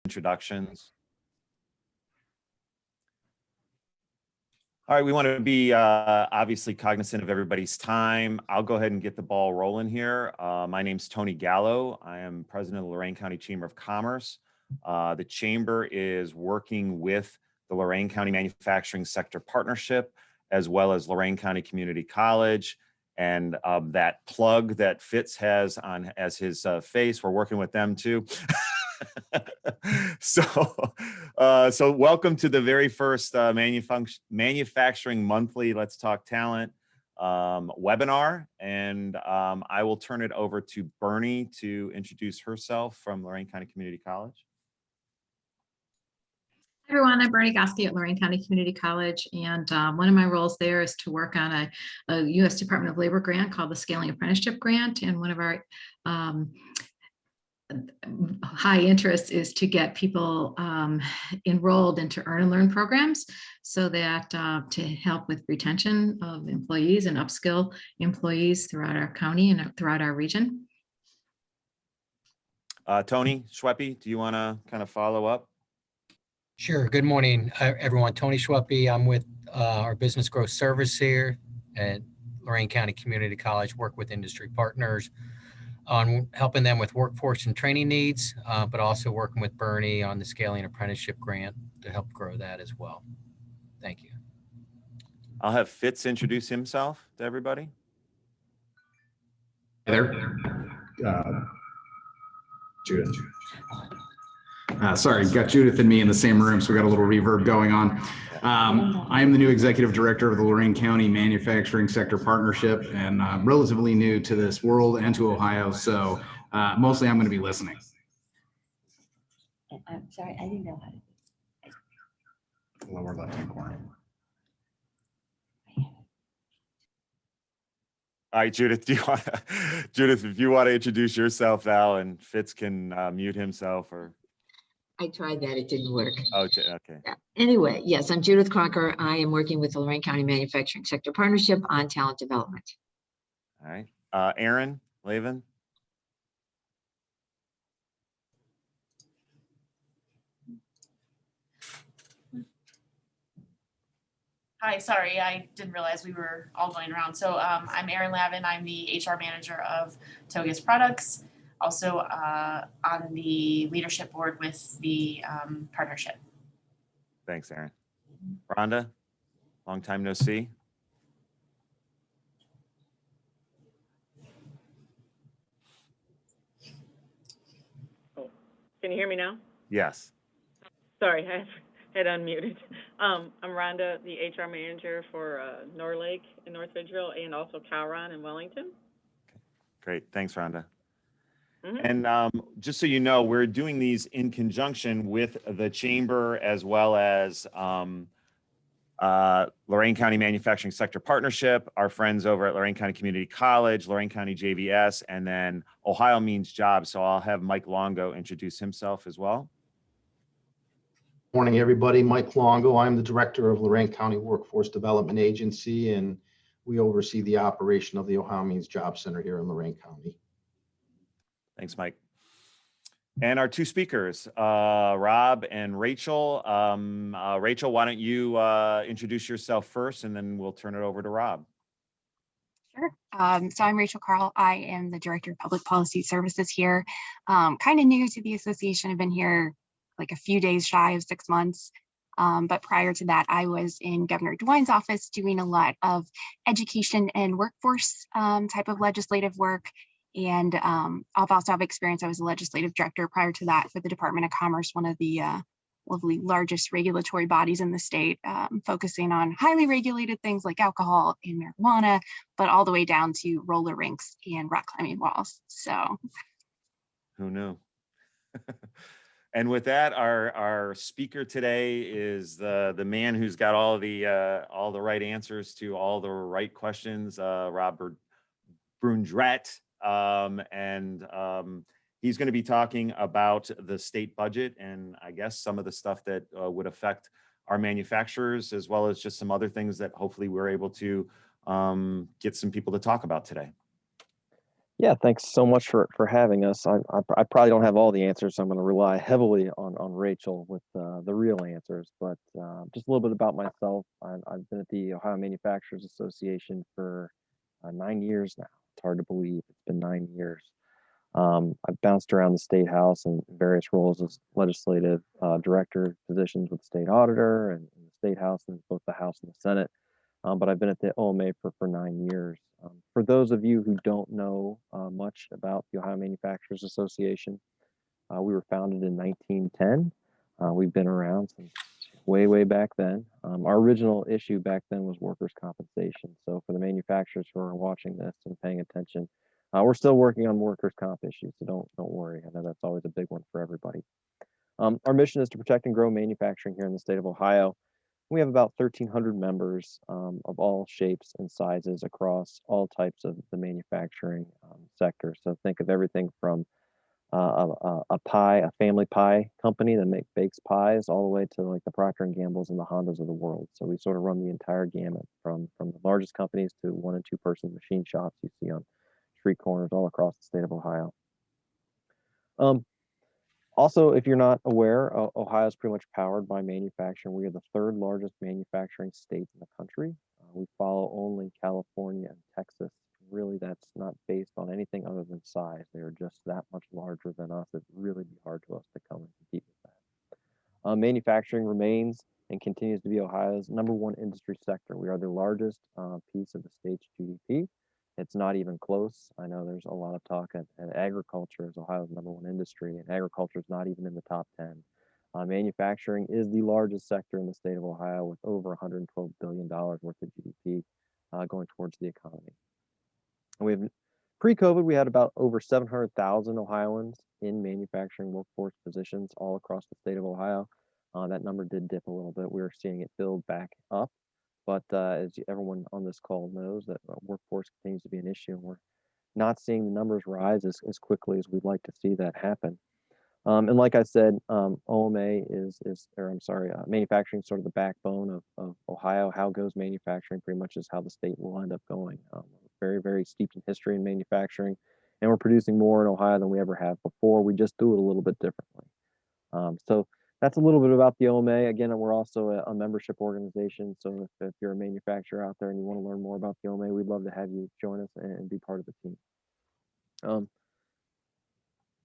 introductions. All right, we want to be obviously cognizant of everybody's time. I'll go ahead and get the ball rolling here. My name's Tony Gallo. I am president of the Lorain County Chamber of Commerce. The Chamber is working with the Lorain County Manufacturing Sector Partnership, as well as Lorain County Community College. And that plug that Fitz has on as his face, we're working with them too. So welcome to the very first Manufacturing Monthly Let's Talk Talent webinar. And I will turn it over to Bernie to introduce herself from Lorain County Community College. Hi everyone, I'm Bernie Goski at Lorain County Community College, and one of my roles there is to work on a U.S. Department of Labor grant called the Scaling Apprenticeship Grant, and one of our high interest is to get people enrolled into earn and learn programs so that to help with retention of employees and upskill employees throughout our county and throughout our region. Tony Schweppe, do you want to kind of follow up? Sure. Good morning, everyone. Tony Schweppe. I'm with our business growth service here at Lorain County Community College, work with industry partners on helping them with workforce and training needs, but also working with Bernie on the Scaling Apprenticeship Grant to help grow that as well. Thank you. I'll have Fitz introduce himself to everybody. Hi there. Judith. Sorry, got Judith and me in the same room, so we got a little reverb going on. I am the new executive director of the Lorain County Manufacturing Sector Partnership, and I'm relatively new to this world and to Ohio, so mostly I'm going to be listening. I'm sorry, I didn't know how to do Lower left-hand corner. All right, Judith, Judith, if you want to introduce yourself now, and Fitz can mute himself or. I tried that, it didn't work. Okay. Yeah. Anyway, yes, I'm Judith Crocker. I am working with the Lorain County Manufacturing Sector Partnership on talent development. All right. Aaron Lavin. Hi, sorry, I didn't realize we were all going around. So I'm Erin Lavin. I'm the HR manager of Togus Products, also on the leadership board with the partnership. Thanks, Aaron. Rhonda, long time no see. Oh, can you hear me now? Yes. Sorry, I had unmuted. I'm Rhonda, the HR manager for Norlake in North Ridgeville and also Cowron in Wellington. Great. Thanks, Rhonda. Mm-hmm. And just so you know, we're doing these in conjunction with the Chamber as well as Lorain County Manufacturing Sector Partnership, our friends over at Lorain County Community College, Lorain County JVS, and then Ohio Means Jobs. So I'll have Mike Longo introduce himself as well. Morning, everybody. Mike Longo. I'm the director of Lorain County Workforce Development Agency, and we oversee the operation of the Ohio Means Job Center here in Lorain County. Thanks, Mike. And our two speakers, Rob and Rachel. Rachel, why don't you introduce yourself first, and then we'll turn it over to Rob. Sure. So I'm Rachael Carl. I am the Director of Public Policy Services here. Kind of new to the association. I've been here like a few days shy of 6 months. But prior to that, I was in Governor DeWine's office doing a lot of education and workforce type of legislative work. And I've also have experience. I was a legislative director prior to that for the Department of Commerce, one of the lovely largest regulatory bodies in the state, focusing on highly regulated things like alcohol and marijuana, but all the way down to roller rinks and rock climbing walls. So who knew? And with that, our speaker today is the man who's got all the right answers to all the right questions, Robert Brundrett. He's going to be talking about the state budget and I guess some of the stuff that would affect our manufacturers, as well as just some other things that hopefully we're able to get some people to talk about today. Yeah, thanks so much for having us. I probably don't have all the answers, so I'm going to rely heavily on Rachel with the real answers. But just a little bit about myself. I've been at the Ohio Manufacturers Association for 9 years now. It's hard to believe it's been 9 years. I've bounced around the state house in various roles as legislative director positions with the state auditor and the state house and both the House and the Senate. But I've been at the OMA for 9 years. For those of you who don't know much about the Ohio Manufacturers Association, we were founded in 1910. We've been around since way back then. Our original issue back then was workers' compensation. So for the manufacturers who are watching this and paying attention, we're still working on workers' comp issues. So don't worry. I know that's always a big one for everybody. Our mission is to protect and grow manufacturing here in the state of Ohio. We have about 1,300 members of all shapes and sizes across all types of the manufacturing sector. So think of everything from a family pie company that bakes pies, all the way to like the Procter and Gambles and the Hondas of the world. So we sort of run the entire gamut from the largest companies to 1 and 2 person machine shops you see on street corners all across the state of Ohio. Also, if you're not aware, Ohio is pretty much powered by manufacturing. We are the 3rd largest manufacturing state in the country. We follow only California and Texas. Really, that's not based on anything other than size. They are just that much larger than us. It'd really be hard to us to come and compete with that. Manufacturing remains and continues to be Ohio's #1 industry sector. We are the largest piece of the state's GDP. It's not even close. I know there's a lot of talk at agriculture is Ohio's #1 industry, and agriculture is not even in the top 10. Manufacturing is the largest sector in the state of Ohio with over $112 billion worth of GDP going towards the economy. And we have pre-COVID, we had about over 700,000 Ohioans in manufacturing workforce positions all across the state of Ohio. That number did dip a little bit. We are seeing it build back up. But as everyone on this call knows, that workforce continues to be an issue, and we're not seeing the numbers rise as quickly as we'd like to see that happen. And like I said, OMA manufacturing is sort of the backbone of Ohio. How goes manufacturing pretty much is how the state will end up going. Very steeped in history in manufacturing, and we're producing more in Ohio than we ever have before. We just do it a little bit differently. So that's a little bit about the OMA. Again, we're also a membership organization. So if you're a manufacturer out there and you want to learn more about the OMA, we'd love to have you join us and be part of the team.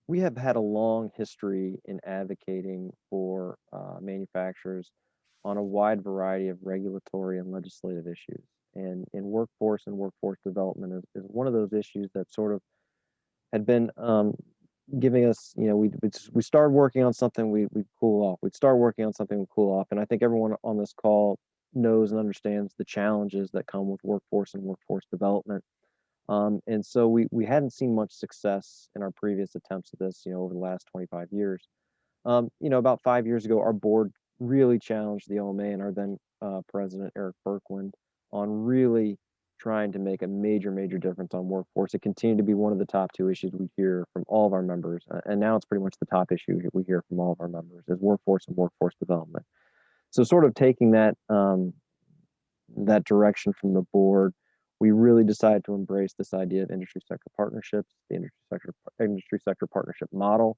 We have had a long history in advocating for manufacturers on a wide variety of regulatory and legislative issues. And in workforce and workforce development is one of those issues that sort of had been giving us, we started working on something, we'd cool off. We'd start working on something, we'd cool off. And I think everyone on this call knows and understands the challenges that come with workforce and workforce development. And so we hadn't seen much success in our previous attempts at this, over the last 25 years. About 5 years ago, our board really challenged the OMA and our then president, Eric Berkland, on really trying to make a major difference on workforce. It continued to be one of the top 2 issues we hear from all of our members. And now it's pretty much the top issue we hear from all of our members is workforce and workforce development. So sort of taking that direction from the board, we really decided to embrace this idea of industry sector partnerships, the industry sector partnership model.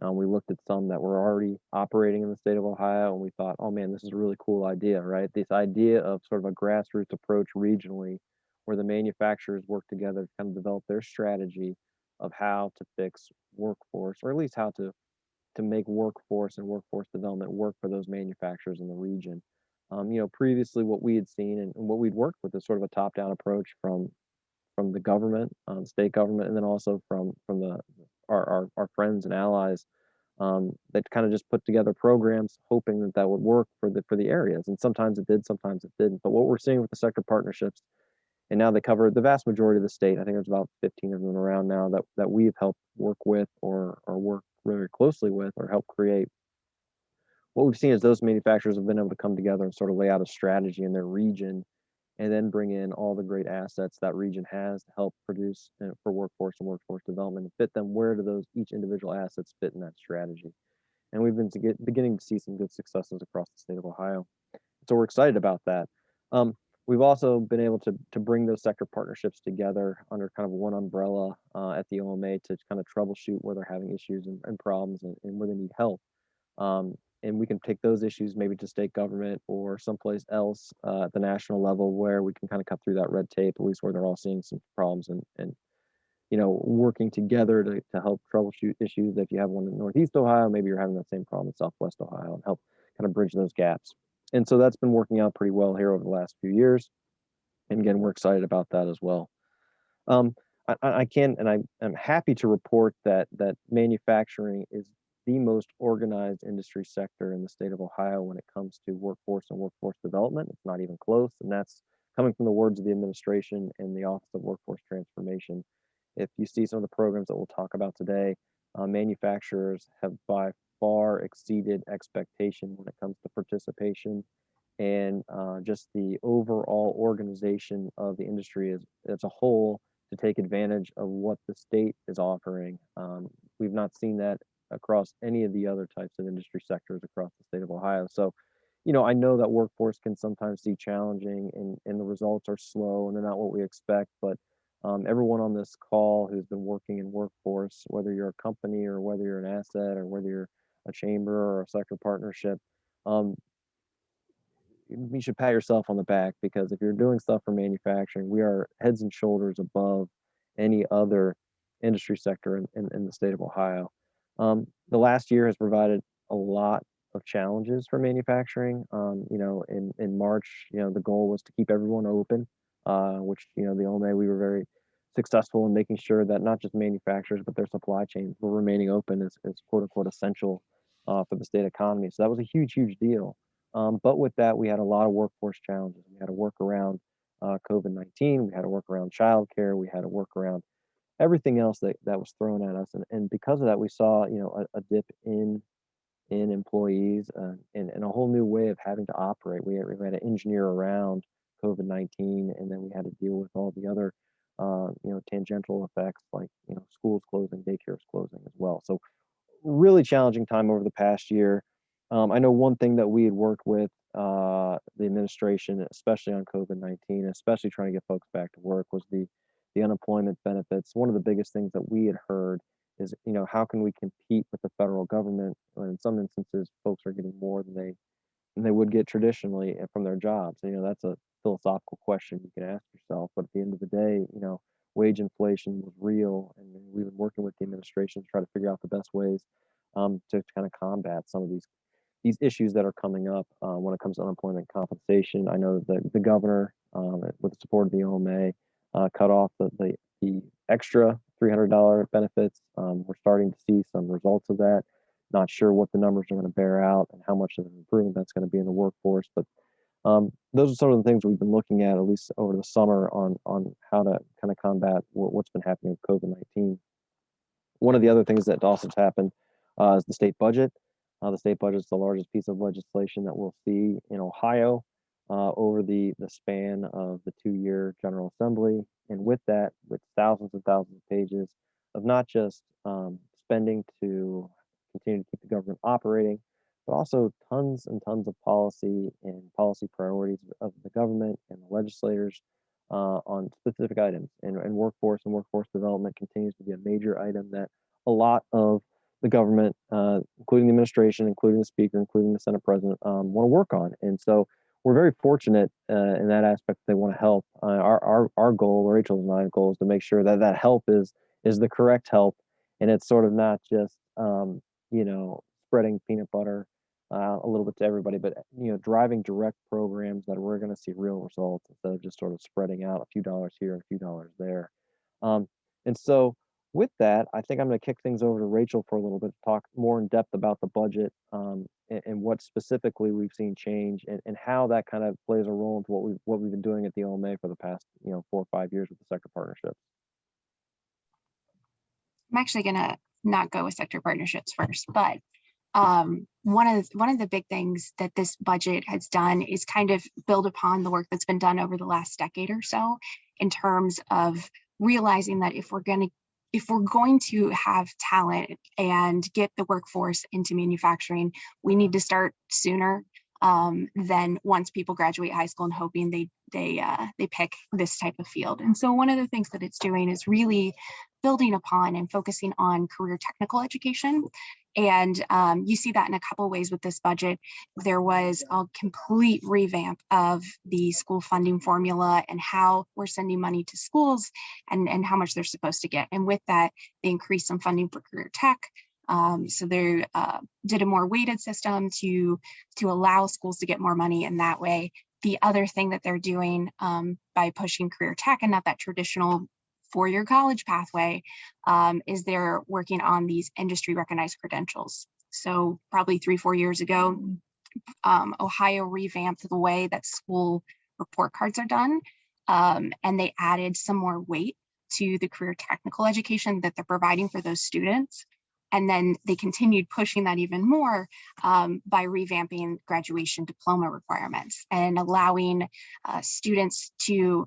We looked at some that were already operating in the state of Ohio, and we thought, oh man, this is a really cool idea, right? This idea of sort of a grassroots approach regionally, where the manufacturers work together to kind of develop their strategy of how to fix workforce, or at least how to make workforce and workforce development work for those manufacturers in the region. Previously what we had seen and what we'd worked with is sort of a top-down approach from the government, state government, and then also from our friends and allies that kind of just put together programs hoping that would work for the areas. And sometimes it did, sometimes it didn't. But what we're seeing with the sector partnerships, and now they cover the vast majority of the state. I think there's about 15 of them around now that we've helped work with or work very closely with or help create. What we've seen is those manufacturers have been able to come together and sort of lay out a strategy in their region and then bring in all the great assets that region has to help produce for workforce and workforce development and fit them. Where do each individual assets fit in that strategy? And we've been beginning to see some good successes across the state of Ohio. So we're excited about that. We've also been able to bring those sector partnerships together under kind of one umbrella at the OMA to kind of troubleshoot where they're having issues and problems and where they need help. And we can take those issues maybe to state government or someplace else at the national level where we can kind of cut through that red tape, at least where they're all seeing some problems and working together to help troubleshoot issues. If you have one in Northeast Ohio, maybe you're having that same problem in Southwest Ohio, and help kind of bridge those gaps. And so that's been working out pretty well here over the last few years. And again, we're excited about that as well. I'm happy to report that manufacturing is the most organized industry sector in the state of Ohio when it comes to workforce and workforce development. It's not even close, and that's coming from the words of the administration and the Office of Workforce Transformation. If you see some of the programs that we'll talk about today, manufacturers have by far exceeded expectation when it comes to participation and just the overall organization of the industry as a whole to take advantage of what the state is offering. We've not seen that across any of the other types of industry sectors across the state of Ohio. So, I know that workforce can sometimes be challenging and the results are slow and they're not what we expect, but everyone on this call who's been working in workforce, whether you're a company or whether you're an asset or whether you're a chamber or a sector partnership, you should pat yourself on the back, because if you're doing stuff for manufacturing, we are heads and shoulders above any other industry sector in the state of Ohio. The last year has provided a lot of challenges for manufacturing. In March, the goal was to keep everyone open, which, the OMA, we were very successful in making sure that not just manufacturers, but their supply chains were remaining open as quote unquote essential for the state economy. So that was a huge, huge deal. But with that, we had a lot of workforce challenges. We had to work around COVID-19. We had to work around childcare. We had to work around everything else that was thrown at us. And because of that, we saw, a dip in employees and a whole new way of having to operate. We had to engineer around COVID-19, and then we had to deal with all the other, tangential effects like, schools closing, daycares closing as well. So really challenging time over the past year. I know one thing that we had worked with the administration, especially on COVID-19, especially trying to get folks back to work, was the unemployment benefits. One of the biggest things that we had heard is, how can we compete with the federal government when in some instances folks are getting more than they would get traditionally from their jobs. That's a philosophical question you can ask yourself. But at the end of the day, wage inflation was real, and we've been working with the administration to try to figure out the best ways to kind of combat some of these issues that are coming up when it comes to unemployment compensation. I know that the governor, with the support of the OMA, cut off the extra $300 benefits. We're starting to see some results of that. Not sure what the numbers are going to bear out and how much of an improvement that's going to be in the workforce, but those are some of the things we've been looking at least over the summer on how to kind of combat what's been happening with COVID-19. One of the other things that also happened is the state budget. The state budget is the largest piece of legislation that we'll see in Ohio over the span of the 2-year General Assembly. And with that, with thousands and thousands of pages of not just spending to continue to keep the government operating, but also tons and tons of policy and policy priorities of the government and the legislators on specific items. And workforce and workforce development continues to be a major item that a lot of the government, including the administration, including the speaker, including the Senate president, want to work on. And so we're very fortunate in that aspect. They want to help. Our goal, Rachel's and my goal, is to make sure that that help is the correct help, and it's sort of not just spreading peanut butter a little bit to everybody, but driving direct programs that we're going to see real results instead of just sort of spreading out a few dollars here and a few dollars there. And so with that, I think I'm going to kick things over to Rachel for a little bit to talk more in depth about the budget and what specifically we've seen change and how that kind of plays a role into what we've been doing at the OMA for the past 4 or 5 years with the sector partnerships. I'm actually going to not go with sector partnerships first, but one of the big things that this budget has done is kind of build upon the work that's been done over the last decade or so in terms of realizing that if we're going to have talent and get the workforce into manufacturing, we need to start sooner. than once people graduate high school and hoping they pick this type of field. And so one of the things that it's doing is really building upon and focusing on career technical education. And you see that in a couple of ways with this budget. There was a complete revamp of the school funding formula and how we're sending money to schools and how much they're supposed to get. And with that, they increased some funding for career tech. So they did a more weighted system to allow schools to get more money in that way. The other thing that they're doing by pushing career tech and not that traditional four-year college pathway is they're working on these industry recognized credentials. So probably 3-4 years ago, Ohio revamped the way that school report cards are done, and they added some more weight to the career technical education that they're providing for those students. And then they continued pushing that even more by revamping graduation diploma requirements and allowing students to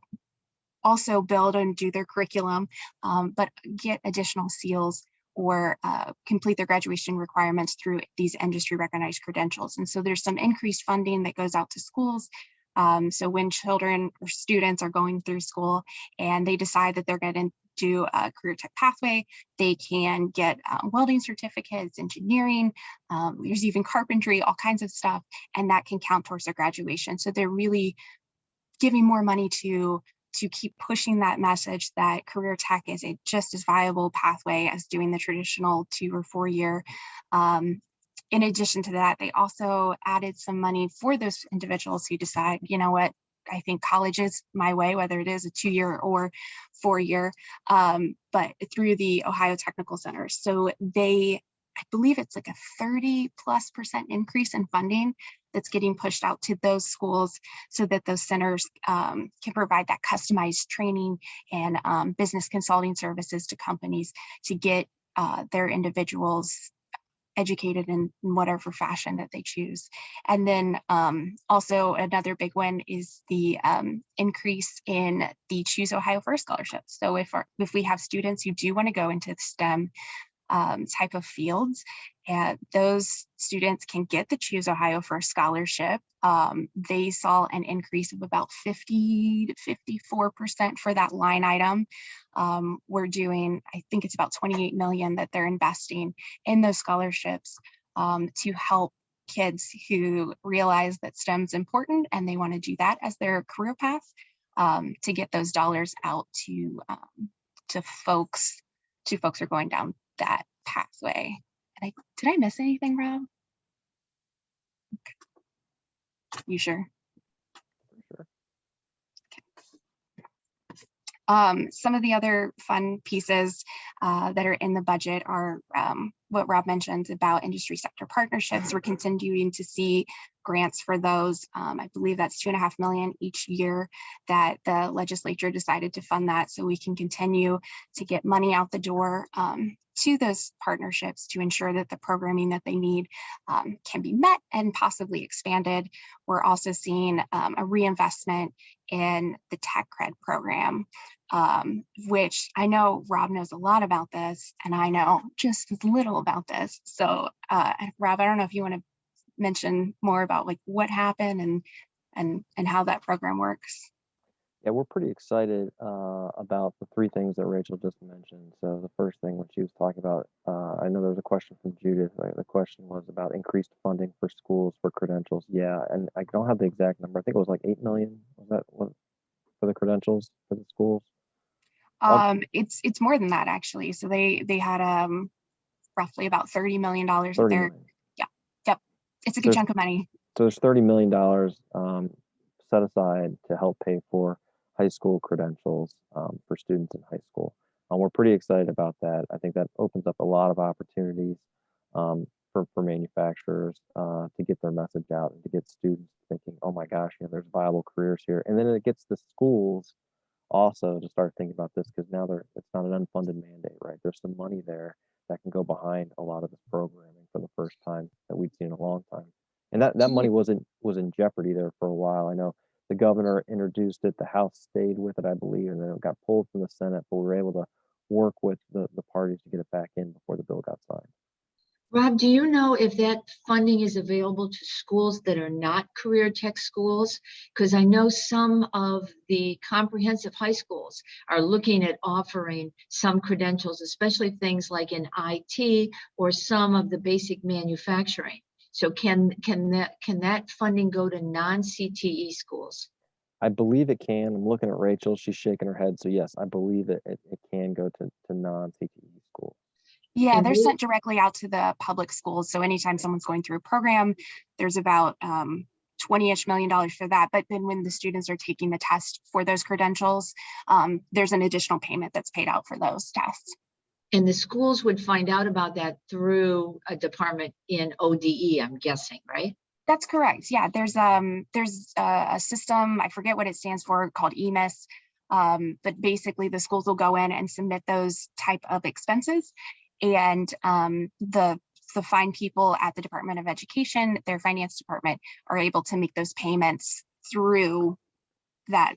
also build and do their curriculum, but get additional seals or complete their graduation requirements through these industry recognized credentials. And so there's some increased funding that goes out to schools. So when children or students are going through school and they decide that they're going to do a career tech pathway, they can get welding certificates, engineering, there's even carpentry, all kinds of stuff, and that can count towards their graduation. So they're really giving more money to keep pushing that message that career tech is a just as viable pathway as doing the traditional 2 or 4 year. In addition to that, they also added some money for those individuals who decide, you know what, I think college is my way, whether it is a 2-year or 4-year, but through the Ohio Technical Center. So I believe it's like a 30+% increase in funding that's getting pushed out to those schools so that those centers can provide that customized training and business consulting services to companies to get their individuals educated in whatever fashion that they choose. And then also another big one is the increase in the Choose Ohio First scholarships. So if we have students who do want to go into STEM type of fields, and those students can get the Choose Ohio First scholarship. They saw an increase of about 50 to 54% for that line item. We're doing, I think it's about 28 million that they're investing in those scholarships to help kids who realize that STEM is important and they want to do that as their career path, to get those dollars out to folks who are going down that pathway. And did I miss anything, Rob? Okay. You sure? Sure. Some of the other fun pieces that are in the budget are what Rob mentioned about industry sector partnerships. We're continuing to see grants for those. I believe that's $2.5 million each year that the legislature decided to fund that, so we can continue to get money out the door to those partnerships to ensure that the programming that they need can be met and possibly expanded. We're also seeing a reinvestment in the tech cred program, which I know Rob knows a lot about this, and I know just as little about this. So Rob, I don't know if you want to mention more about like what happened and how that program works. Yeah, we're pretty excited about the 3 things that Rachel just mentioned. So the first thing, when she was talking about, I know there was a question from Judith. The question was about increased funding for schools for credentials. Yeah, and I don't have the exact number. I think it was like 8 million. Was that what for the credentials for the schools? It's more than that actually. So they had roughly about $30 million $30 million. Yeah, yep. It's a good chunk of money. So there's $30 million set aside to help pay for high school credentials for students in high school. We're pretty excited about that. I think that opens up a lot of opportunities for manufacturers to get their message out and to get students thinking, oh my gosh, there's viable careers here. And then it gets the schools also to start thinking about this, because now it's not an unfunded mandate, right? There's some money there that can go behind a lot of this programming for the first time that we've seen in a long time. And that money was in jeopardy there for a while. I know the governor introduced it, the House stayed with it, I believe, and then it got pulled from the Senate, but we were able to work with the parties to get it back in before the bill got signed. Rob, do you know if that funding is available to schools that are not career tech schools? Because I know some of the comprehensive high schools are looking at offering some credentials, especially things like in IT or some of the basic manufacturing. So can that funding go to non-CTE schools? I believe it can. I'm looking at Rachel. She's shaking her head. So yes, I believe it can go to non-CTE schools. Yeah, And they're they, sent directly out to the public schools. So anytime someone's going through a program, there's about $20-ish million for that. But then when the students are taking the test for those credentials, there's an additional payment that's paid out for those tests. and the schools would find out about that through a department in ODE, I'm guessing, right? That's correct. Yeah, there's a system, I forget what it stands for, called EMIS. But basically the schools will go in and submit those type of expenses, and the fine people at the Department of Education, their finance department, are able to make those payments through that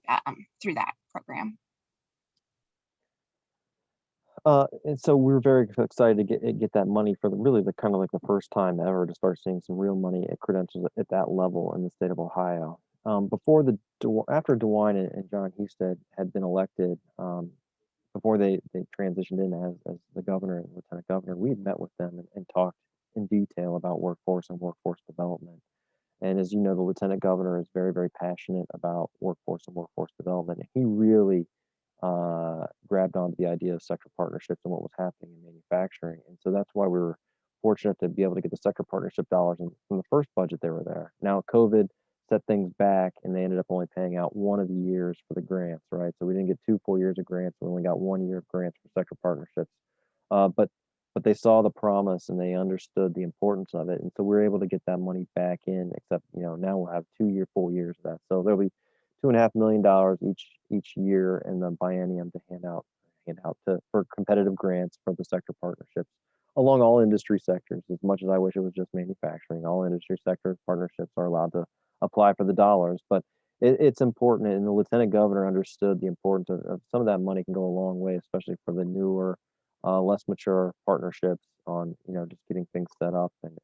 program. And so we're very excited to get that money for really the kind of like the first time ever to start seeing some real money at credentials at that level in the state of Ohio. After DeWine and John Husted had been elected, before they transitioned in as the governor and lieutenant governor, we had met with them and talked in detail about workforce and workforce development. And as you know, the lieutenant governor is very, very passionate about workforce and workforce development. And he really grabbed onto the idea of sector partnerships and what was happening in manufacturing. And so that's why we were fortunate to be able to get the sector partnership dollars from the first budget they were there. Now, COVID set things back and they ended up only paying out one of the years for the grants, right? So we didn't get 2 full years of grants. We only got 1 year of grants for sector partnerships. But they saw the promise and they understood the importance of it. And so we were able to get that money back in, except, now we'll have 2 full years of that. So there'll be $2.5 million each year in the biennium to hand out for competitive grants for the sector partnerships along all industry sectors. As much as I wish it was just manufacturing, all industry sector partnerships are allowed to apply for the dollars. But it's important, and the lieutenant governor understood the importance of some of that money can go a long way, especially for the newer, less mature partnerships on just getting things set up and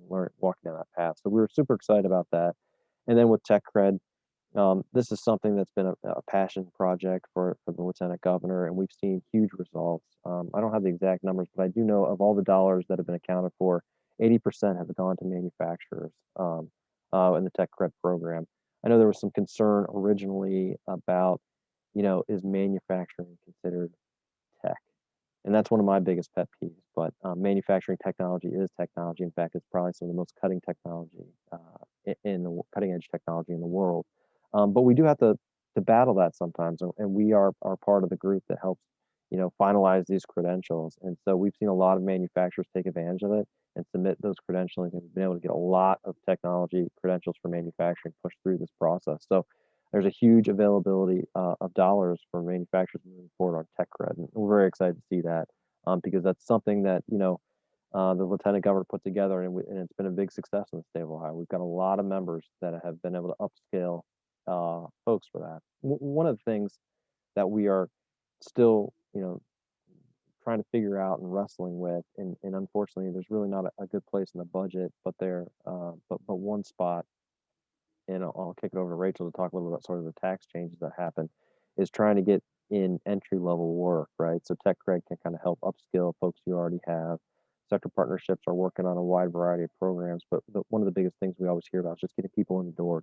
walking down that path. So we were super excited about that. And then with Tech Cred, this is something that's been a passion project for the lieutenant governor, and we've seen huge results. I don't have the exact numbers, but I do know of all the dollars that have been accounted for, 80% have gone to manufacturers in the Tech Cred program. I know there was some concern originally about, is manufacturing considered tech? And that's one of my biggest pet peeves. But manufacturing technology is technology. In fact, it's probably some of the most cutting technology cutting edge technology in the world. But we do have to battle that sometimes, and we are part of the group that helps, finalize these credentials. And so we've seen a lot of manufacturers take advantage of it and submit those credentialing, and we've been able to get a lot of technology credentials for manufacturing pushed through this process. So there's a huge availability of dollars for manufacturers moving forward on Tech Cred, and we're very excited to see that because that's something that the lieutenant governor put together, and it's been a big success in the state of Ohio. We've got a lot of members that have been able to upscale folks for that. One of the things that we are still, trying to figure out and wrestling with, and unfortunately, there's really not a good place in the budget, but one spot, and I'll kick it over to Rachel to talk a little about sort of the tax changes that happen, is trying to get in entry level work, right? So Tech Cred can kind of help upskill folks you already have. Sector partnerships are working on a wide variety of programs, but one of the biggest things we always hear about is just getting people in the door,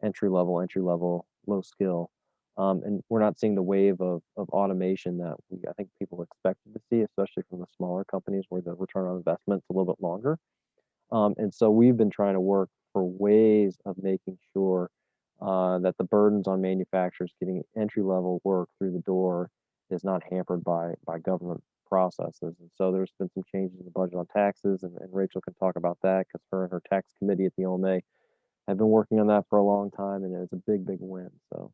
entry level, low skill. And we're not seeing the wave of automation that I think people expected to see, especially from the smaller companies where the return on investment is a little bit longer. And so we've been trying to work for ways of making sure that the burdens on manufacturers getting entry level work through the door is not hampered by government processes. And so there's been some changes in the budget on taxes, and Rachel can talk about that because her and her tax committee at the OMA have been working on that for a long time, and it's a big win. So,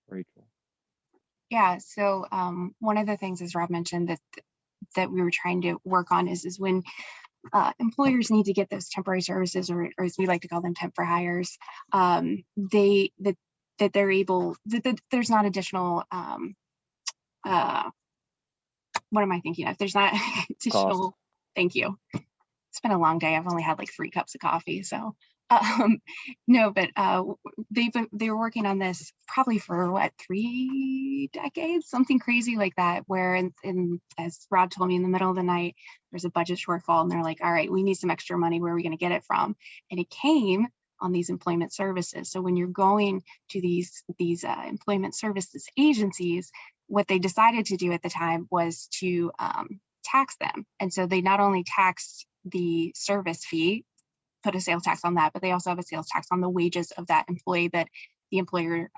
Rachel. Yeah, so one of the things, as Rob mentioned, that we were trying to work on is when employers need to get those temporary services, or as we like to call them, temp for hires, there's not additional what am I thinking of? There's not additional, thank you. It's been a long day. I've only had like 3 cups of coffee. So no, but they were working on this probably for what, 3 decades, something crazy like that, where as Rob told me, in the middle of the night, there's a budget shortfall and they're like, all right, we need some extra money. Where are we going to get it from? And it came on these employment services. So when you're going to these employment services agencies, what they decided to do at the time was to tax them. And so they not only taxed the service fee, put a sales tax on that, but they also have a sales tax on the wages of that employee that the employer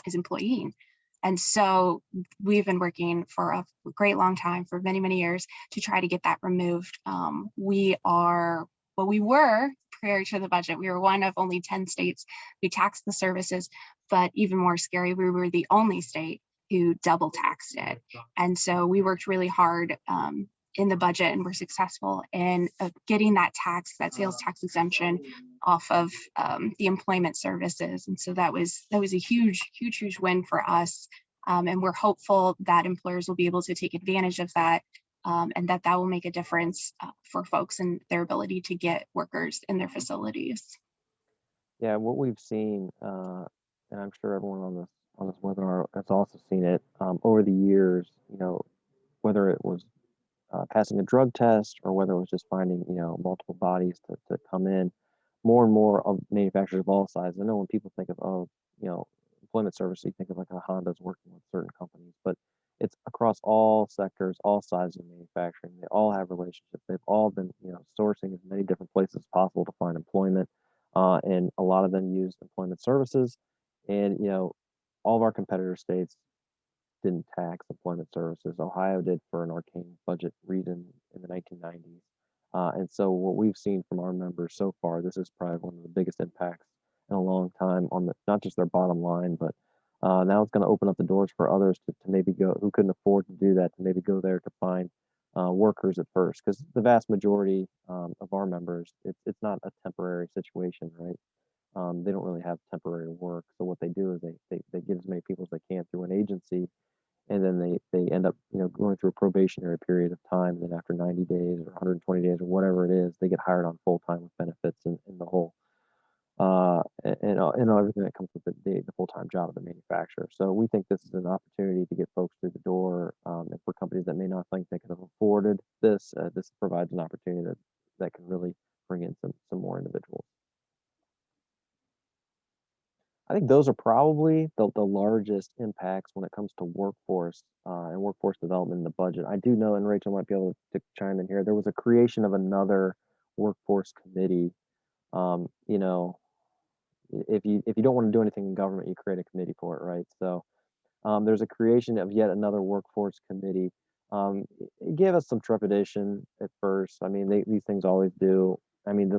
is employing. And so we've been working for a great long time, for many, many years, to try to get that removed. We were prior to the budget, we were one of only 10 states who taxed the services, but even more scary, we were the only state who double taxed it. And so we worked really hard in the budget and were successful in getting that sales tax exemption off of the employment services. And so that was a huge win for us. And we're hopeful that employers will be able to take advantage of that, and that will make a difference for folks and their ability to get workers in their facilities. Yeah, what we've seen, and I'm sure everyone on this webinar has also seen it over the years, whether it was passing a drug test or whether it was just finding, multiple bodies to come in, more and more of manufacturers of all sizes. I know when people think of, employment service, you think of like a Honda's working with certain companies, but it's across all sectors, all sizes of manufacturing. They all have relationships. They've all been, sourcing as many different places as possible to find employment. And a lot of them use employment services. And, all of our competitor states didn't tax employment services. Ohio did for an arcane budget reason in the 1990s. And so what we've seen from our members so far, this is probably one of the biggest impacts in a long time on not just their bottom line, but now it's going to open up the doors for others to maybe go, who couldn't afford to do that, to maybe go there to find workers at first. Because the vast majority of our members, it's not a temporary situation, right? They don't really have temporary work. So what they do is they get as many people as they can through an agency, and then they end up going through a probationary period of time. And then after 90 days or 120 days or whatever it is, they get hired on full time with benefits and the whole and everything that comes with the full time job of the manufacturer. So we think this is an opportunity to get folks through the door, and for companies that may not think they could have afforded this, this provides an opportunity that can really bring in some more individuals. I think those are probably the largest impacts when it comes to workforce and workforce development in the budget. I do know, and Rachel might be able to chime in here, there was a creation of another workforce committee. If you don't want to do anything in government, you create a committee for it, right? So there's a creation of yet another workforce committee. It gave us some trepidation at first. I mean, these things always do. I mean,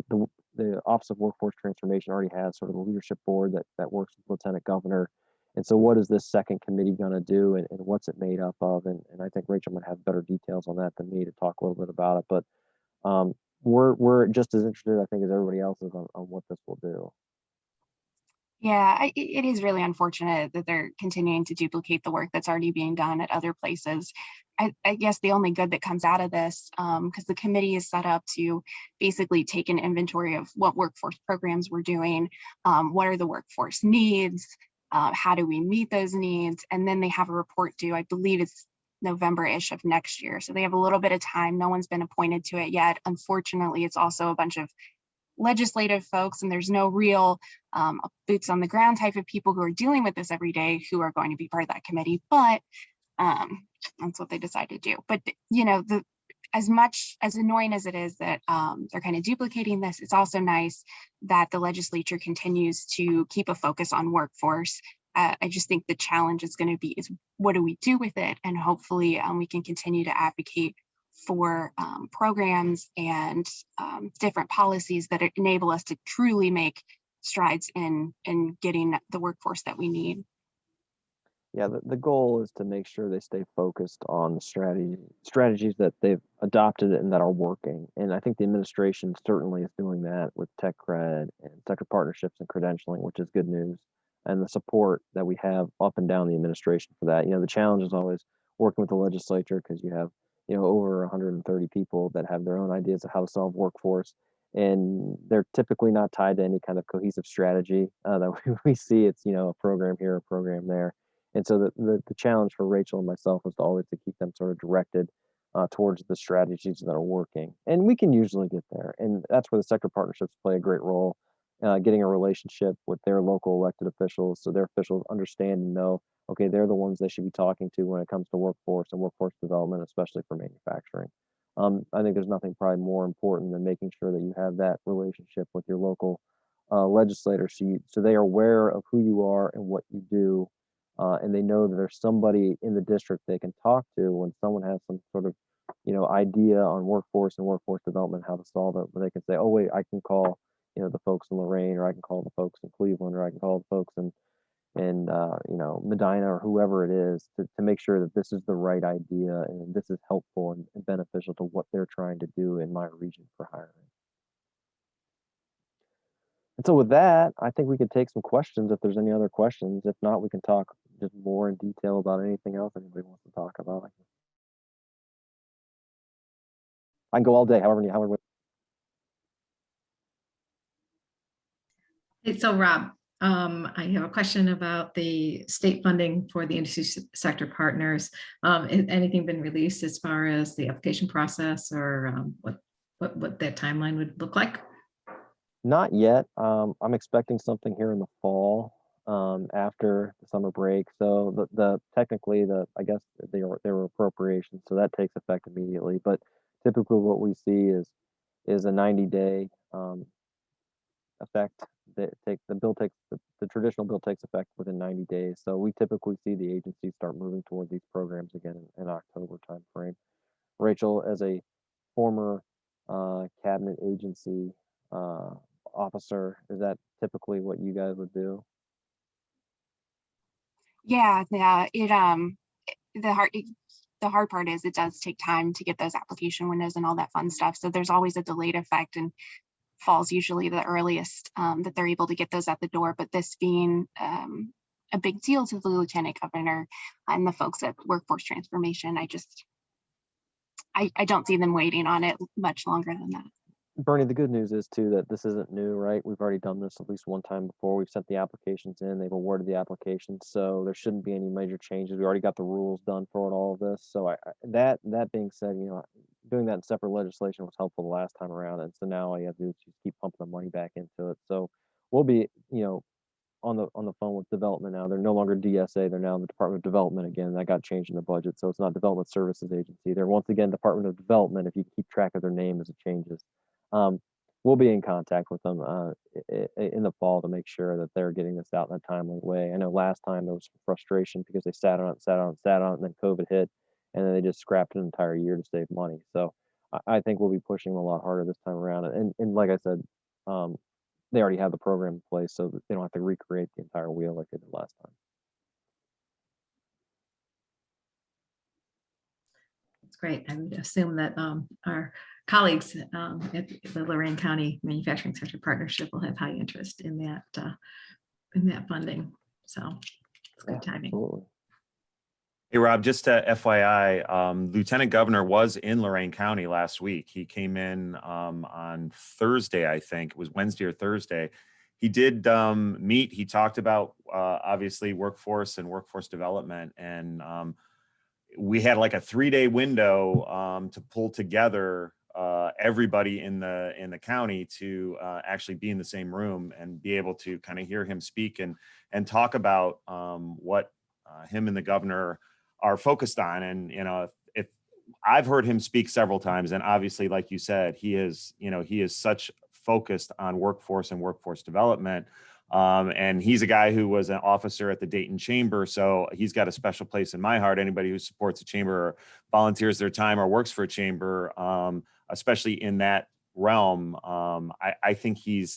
the Office of Workforce Transformation already has sort of a leadership board that works with Lieutenant Governor. And so what is this second committee going to do, and what's it made up of? And I think Rachel might have better details on that than me to talk a little bit about it. But we're just as interested, I think, as everybody else is on what this will do. Yeah, it is really unfortunate that they're continuing to duplicate the work that's already being done at other places. I guess the only good that comes out of this, because the committee is set up to basically take an inventory of what workforce programs we're doing, what are the workforce needs, how do we meet those needs, and then they have a report due, I believe it's November-ish of next year. So they have a little bit of time. No one's been appointed to it yet. Unfortunately, it's also a bunch of legislative folks, and there's no real boots on the ground type of people who are dealing with this every day who are going to be part of that committee. But that's what they decided to do. But as much as annoying as it is that they're kind of duplicating this, it's also nice that the legislature continues to keep a focus on workforce. I just think the challenge is going to be is what do we do with it, and hopefully we can continue to advocate for programs and different policies that enable us to truly make strides in getting the workforce that we need. Yeah, the goal is to make sure they stay focused on the strategies that they've adopted and that are working. And I think the administration certainly is doing that with tech cred and sector partnerships and credentialing, which is good news. And the support that we have up and down the administration for that. The challenge is always, working with the legislature, because you have, over 130 people that have their own ideas of how to solve workforce, and they're typically not tied to any kind of cohesive strategy that we see. It's, a program here, a program there. And so the challenge for Rachel and myself was to always to keep them sort of directed towards the strategies that are working. And we can usually get there. And that's where the sector partnerships play a great role, getting a relationship with their local elected officials, so their officials understand and know, okay, they're the ones they should be talking to when it comes to workforce and workforce development, especially for manufacturing. I think there's nothing probably more important than making sure that you have that relationship with your local legislators, so they are aware of who you are and what you do, and they know that there's somebody in the district they can talk to when someone has some sort of, idea on workforce and workforce development, how to solve it. But they can say, oh wait, I can call, the folks in Lorraine, or I can call the folks in Cleveland, or I can call the folks in Medina, or whoever it is, to make sure that this is the right idea and this is helpful and beneficial to what they're trying to do in my region for hiring. And so with that, I think we could take some questions if there's any other questions. If not, we can talk just more in detail about anything else anybody wants to talk about. I can go all day, however. Hey, so Rob, I have a question about the state funding for the industry sector partners. Has anything been released as far as the application process, or what that timeline would look like? Not yet. I'm expecting something here in the fall, after the summer break. So technically I guess they were appropriations, so that takes effect immediately. But typically what we see is a 90-day effect. The traditional bill takes effect within 90 days. So we typically see the agency start moving toward these programs again in October timeframe. Rachel, as a former cabinet agency officer, is that typically what you guys would do? Yeah, the hard part is it does take time to get those application windows and all that fun stuff. So there's always a delayed effect, and fall's usually the earliest that they're able to get those at the door. But this being a big deal to the lieutenant governor and the folks at Workforce Transformation, I don't see them waiting on it much longer than that. Bernie, the good news is too that this isn't new, right? We've already done this at least one time before. We've sent the applications in, they've awarded the applications, so there shouldn't be any major changes. We already got the rules done for all of this. So that being said, doing that in separate legislation was helpful the last time around, and so now all you have to do is just keep pumping the money back into it. So we'll be, on the phone with development now. They're no longer DSA, they're now the Department of Development again. That got changed in the budget, so it's not Development Services Agency. They're once again Department of Development, if you keep track of their name as it changes. We'll be in contact with them in the fall to make sure that they're getting this out in a timely way. I know last time there was some frustration because they sat on it, and then COVID hit, and then they just scrapped an entire year to save money. So I think we'll be pushing them a lot harder this time around. And like I said, they already have the program in place, so that they don't have to recreate the entire wheel like they did last time. That's great. I would assume that our colleagues at the Lorain County Manufacturing Sector Partnership will have high interest in that funding. So it's good timing. Absolutely. Hey, Rob, just FYI, Lieutenant Governor was in Lorain County last week. He came in on Thursday, I think. It was Wednesday or Thursday. He did meet. He talked about, obviously, workforce and workforce development. And we had like a 3-day window to pull together everybody in the county to actually be in the same room and be able to kind of hear him speak and talk about what him and the governor are focused on. And if I've heard him speak several times, and obviously, like you said, he is such focused on workforce and workforce development. And he's a guy who was an officer at the Dayton Chamber, so he's got a special place in my heart. Anybody who supports a chamber or volunteers their time or works for a chamber, especially in that realm, I think he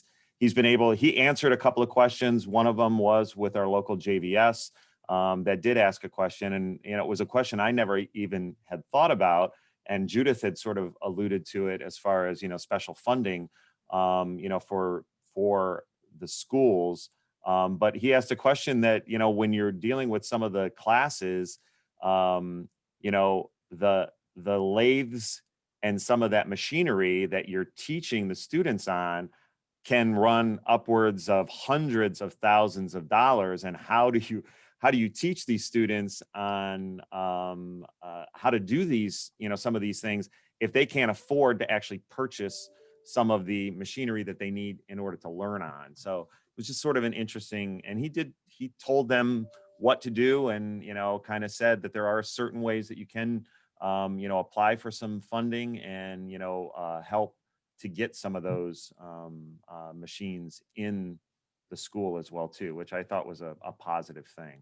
answered a couple of questions. One of them was with our local JVS that did ask a question, and it was a question I never even had thought about, and Judith had sort of alluded to it as far as special funding, for the schools. But he asked a question that, when you're dealing with some of the classes, you know, the lathes and some of that machinery that you're teaching the students on can run upwards of hundreds of thousands of dollars. And how do you teach these students on how to do these, you know, some of these things if they can't afford to actually purchase some of the machinery that they need in order to learn on? So it was just sort of an interesting, and he told them what to do, and, you know, kind of said that there are certain ways that you can, you know, apply for some funding and, you know, help to get some of those machines in the school as well too, which I thought was a positive thing.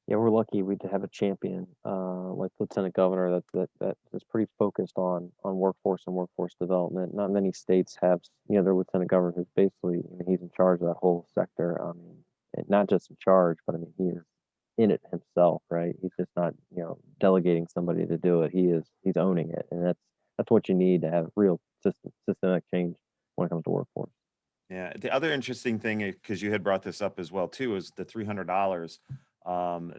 Yeah, we're lucky we to have a champion like Lieutenant Governor that is pretty focused on workforce and workforce development. Not many states have, you know, their Lieutenant Governor who's basically, I mean, he's in charge of that whole sector. I mean, and not just in charge, but I mean, he is in it himself, right? He's just not, you know, delegating somebody to do it. He's owning it, and that's what you need to have real systemic change when it comes to workforce. Yeah. The other interesting thing, because you had brought this up as well too, is the $300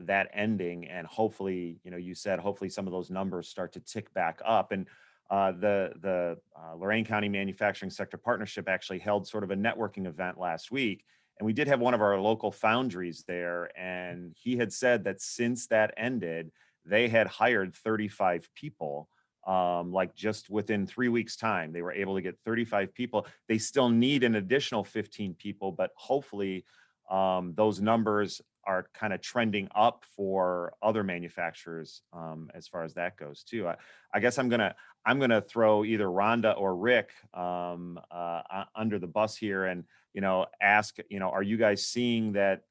that ending, and hopefully, you know, you said hopefully some of those numbers start to tick back up. And the Lorain County Manufacturing Sector Partnership actually held sort of a networking event last week, and we did have one of our local foundries there, and he had said that since that ended, they had hired 35 people. Like just within 3 weeks time, they were able to get 35 people. They still need an additional 15 people, but hopefully those numbers are kind of trending up for other manufacturers as far as that goes too. I guess I'm gonna throw either Rhonda or Rick under the bus here, and, you know, ask, you know, are you guys seeing that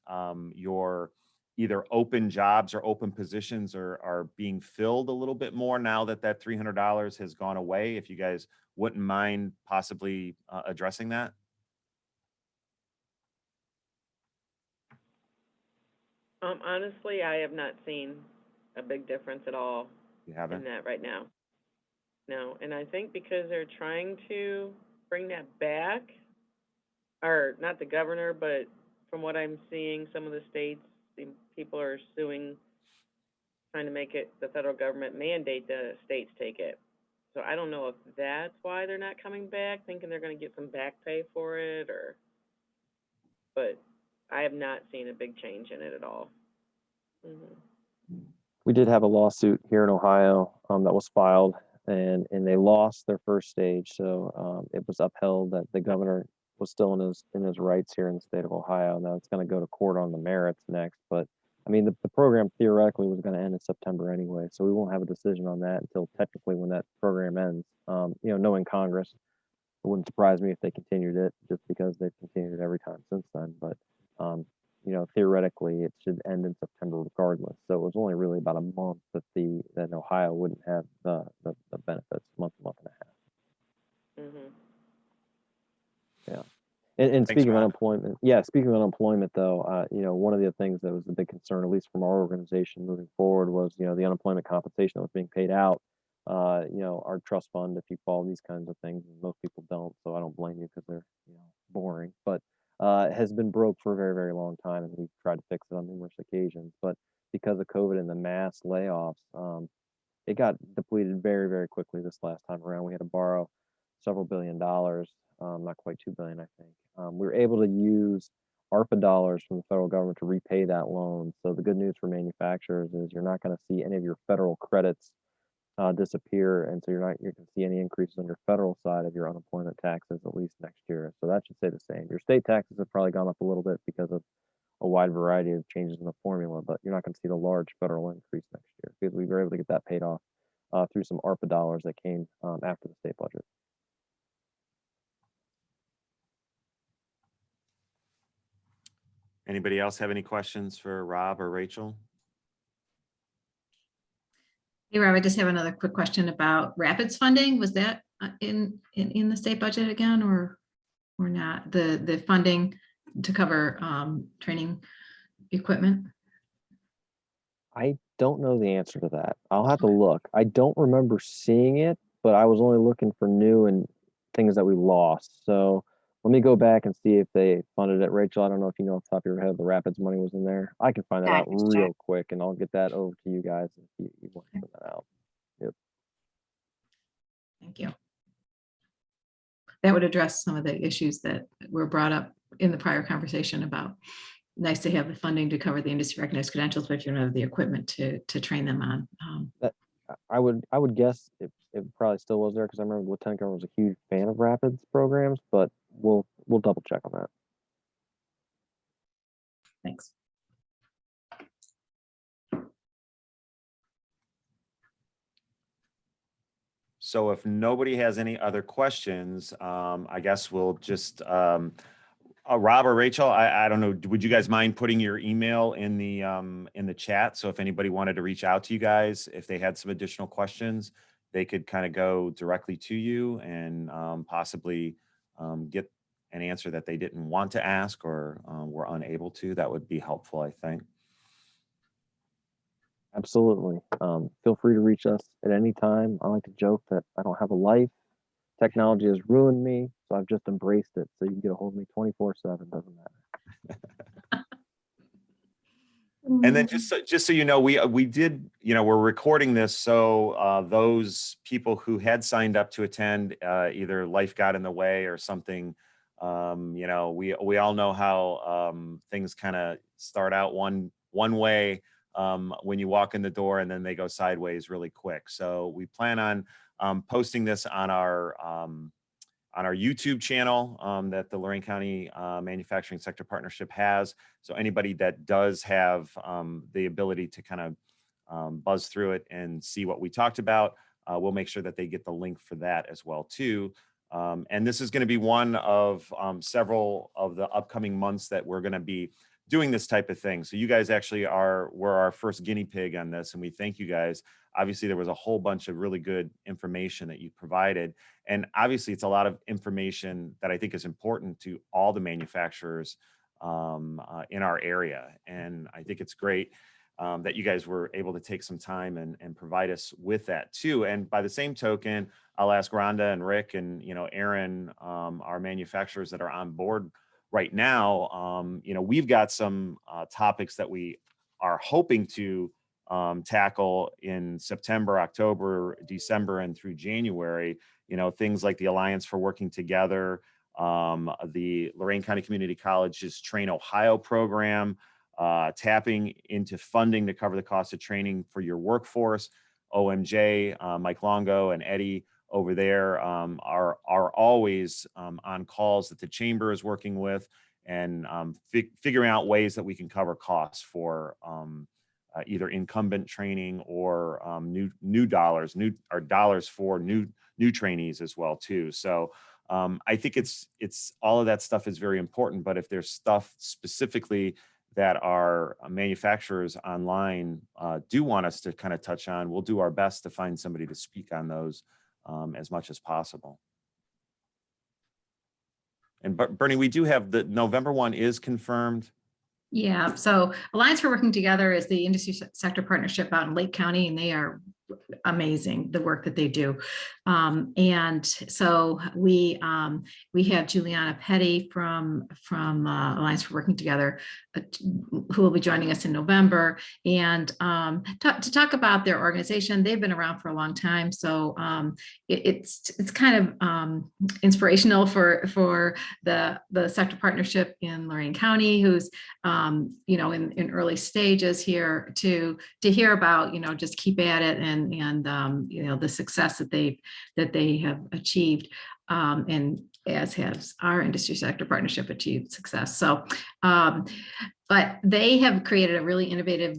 your either open jobs or open positions are being filled a little bit more now that that $300 has gone away? If you guys wouldn't mind possibly addressing that. Honestly, I have not seen a big difference at all You in haven't? that right now. No, and I think because they're trying to bring that back, or not the governor, but from what I'm seeing, some of the states, the people are suing, trying to make it the federal government mandate the states take it. So I don't know if that's why they're not coming back, thinking they're going to get some back pay for it, or, but I have not seen a big change in it at all. We did have a lawsuit here in Ohio that was filed, and they lost their first stage. So it was upheld that the governor was still in his rights here in the state of Ohio. Now it's going to go to court on the merits next. But I mean, the program theoretically was going to end in September anyway, so we won't have a decision on that until technically when that program ends. You know, knowing Congress, it wouldn't surprise me if they continued it, just because they've continued it every time since then. But you know, theoretically, it should end in September regardless. So it was only really about a month that Ohio wouldn't have the benefits, month and a half. Yeah. And Thanks, speaking of Ron. unemployment, though, you know, one of the things that was a big concern, at least from our organization moving forward, was, you know, the unemployment compensation that was being paid out. You know, our trust fund, if you follow these kinds of things, and most people don't, so I don't blame you because they're, you know, boring, but has been broke for a very, very long time, and we've tried to fix it on numerous occasions. But because of COVID and the mass layoffs, it got depleted very, very quickly this last time around. We had to borrow several $billions, not quite 2 billion, I think. We were able to use ARPA dollars from the federal government to repay that loan. So the good news for manufacturers is you're not going to see any of your federal credits disappear, and so you're going to see any increases on your federal side of your unemployment taxes at least next year. So that should stay the same. Your state taxes have probably gone up a little bit because of a wide variety of changes in the formula, but you're not going to see the large federal increase next year because we were able to get that paid off through some ARPA dollars that came after the state budget. Anybody else have any questions for Rob or Rachel? Hey, Rob, I just have another quick question about Rapids funding. Was that in the state budget again, or not? The funding to cover training equipment? I don't know the answer to that. I'll have to look. I don't remember seeing it, but I was only looking for new and things that we lost. So Let me go back and see if they funded it. Rachel, I don't know if you know off the top of your head, the Rapids money was in there. I can find that Yeah, out just check. real quick, and I'll get that over to you guys if you want to send that out. Thank you. That would address some of the issues that were brought up in the prior conversation about nice to have the funding to cover the industry recognized credentials, but if you don't have the equipment to train them on. I would guess it probably still was there because I remember Lieutenant Governor was a huge fan of Rapids programs, but we'll double check on that. Thanks. So if nobody has any other questions, I guess we'll just, Rob or Rachel, I don't know, would you guys mind putting your email in the chat? So if anybody wanted to reach out to you guys, if they had some additional questions, they could kind of go directly to you and possibly get an answer that they didn't want to ask or were unable to. That would be helpful, I think. Absolutely. Feel free to reach us at any time. I like to joke that I don't have a life. Technology has ruined me, so I've just embraced it. So you can get a hold of me 24/7, doesn't matter. And then just so you know, we did, we're recording this. So those people who had signed up to attend, either life got in the way or something, we all know how things kind of start out one way when you walk in the door and then they go sideways really quick. So we plan on posting this on our YouTube channel that the Lorain County Manufacturing Sector Partnership has. So anybody that does have the ability to kind of buzz through it and see what we talked about, we'll make sure that they get the link for that as well too. And this is going to be one of several of the upcoming months that we're going to be doing this type of thing. So you guys actually were our first guinea pig on this, and we thank you guys. Obviously, there was a whole bunch of really good information that you provided. And obviously, it's a lot of information that I think is important to all the manufacturers in our area. And I think it's great that you guys were able to take some time and provide us with that too. And by the same token, I'll ask Rhonda and Rick and Aaron, our manufacturers that are on board right now. We've got some topics that we are hoping to tackle in September, October, December, and through January. Things like the Alliance for Working Together, the Lorain County Community College's Train Ohio program, tapping into funding to cover the cost of training for your workforce. OMJ, Mike Longo and Eddie over there are always on calls that the chamber is working with and figuring out ways that we can cover costs for either incumbent training or new dollars for new trainees as well too. So I think it's all of that stuff is very important, but if there's stuff specifically that our manufacturers online do want us to kind of touch on, we'll do our best to find somebody to speak on those as much as possible. And Bernie, we do have the November one is confirmed. Yeah, so Alliance for Working Together is the industry sector partnership out in Lake County, and they are amazing, the work that they do. And so we have Juliana Petty from Alliance for Working Together, who will be joining us in November, and to talk about their organization. They've been around for a long time, so it's kind of inspirational for the sector partnership in Lorain County, who's in early stages here, to hear about just keep at it and the success that they have achieved, and as has our industry sector partnership achieved success. So but they have created a really innovative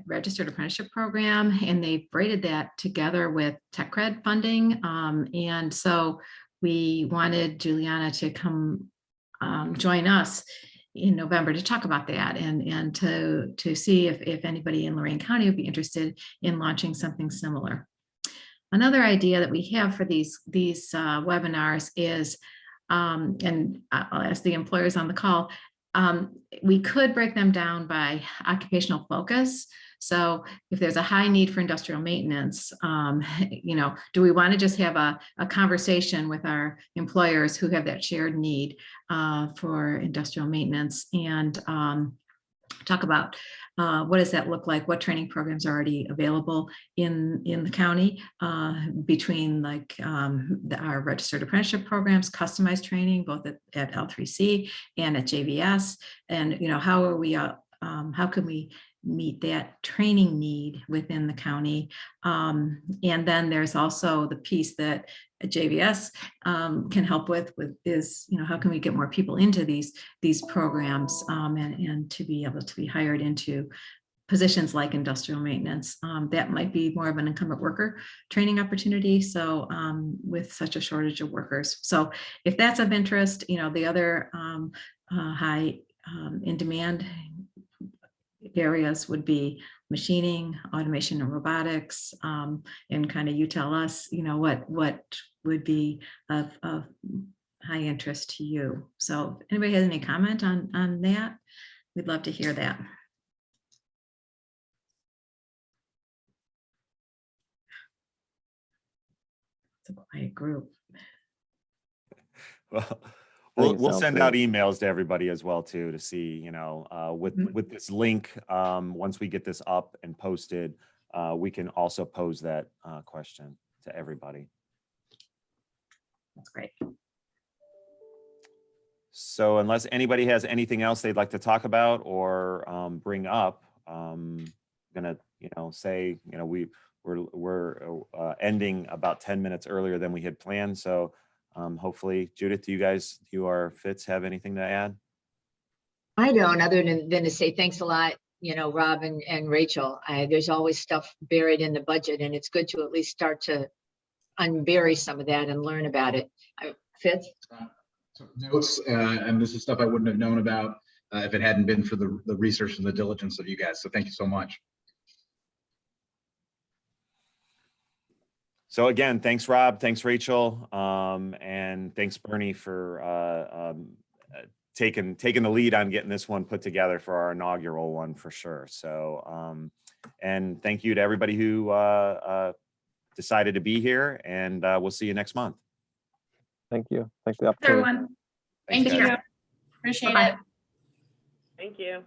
registered apprenticeship program, and they've braided that together with tech cred funding, and so we wanted Juliana to come join us in November to talk about that and to see if anybody in Lorain County would be interested in launching something similar. Another idea that we have for these webinars is, and I'll ask the employers on the call, we could break them down by occupational focus. So if there's a high need for industrial maintenance, do we want to just have a conversation with our employers who have that shared need for industrial maintenance and talk about what does that look like? What training programs are already available in the county between our registered apprenticeship programs, customized training, both at L3C and at JVS, and how are we how can we meet that training need within the county? And then there's also the piece that JVS can help with is, how can we get more people into these programs and to be able to be hired into positions like industrial maintenance. That might be more of an incumbent worker training opportunity. So with such a shortage of workers. So if that's of interest, the other high in demand areas would be machining, automation and robotics, and kind of you tell us, what would be of high interest to you. So if anybody has any comment on that, we'd love to hear that. It's a quiet group. Well, I think it we'll sounds send good. out emails to everybody as well too, to see, with this link, once we get this up and posted, we can also pose that question to everybody. That's great. So unless anybody has anything else they'd like to talk about or bring up, gonna, say, we're ending about 10 minutes earlier than we had planned. So hopefully, Judith, you or Fitz have anything to add? I don't, other than to say thanks a lot, Rob and Rachel. There's always stuff buried in the budget, and it's good to at least start to unbury some of that and learn about it. Fitz? Took notes, and this is stuff I wouldn't have known about if it hadn't been for the research and the diligence of you guys. So thank you so much. So again, thanks, Rob. Thanks, Rachel. And thanks, Bernie, for taking the lead on getting this one put together for our inaugural one for sure. So, and thank you to everybody who decided to be here, and we'll see you next month. Thank you. Thanks for the opportunity. Everyone. Thanks, Thank guys. you. Appreciate Bye-bye. it. Thank you.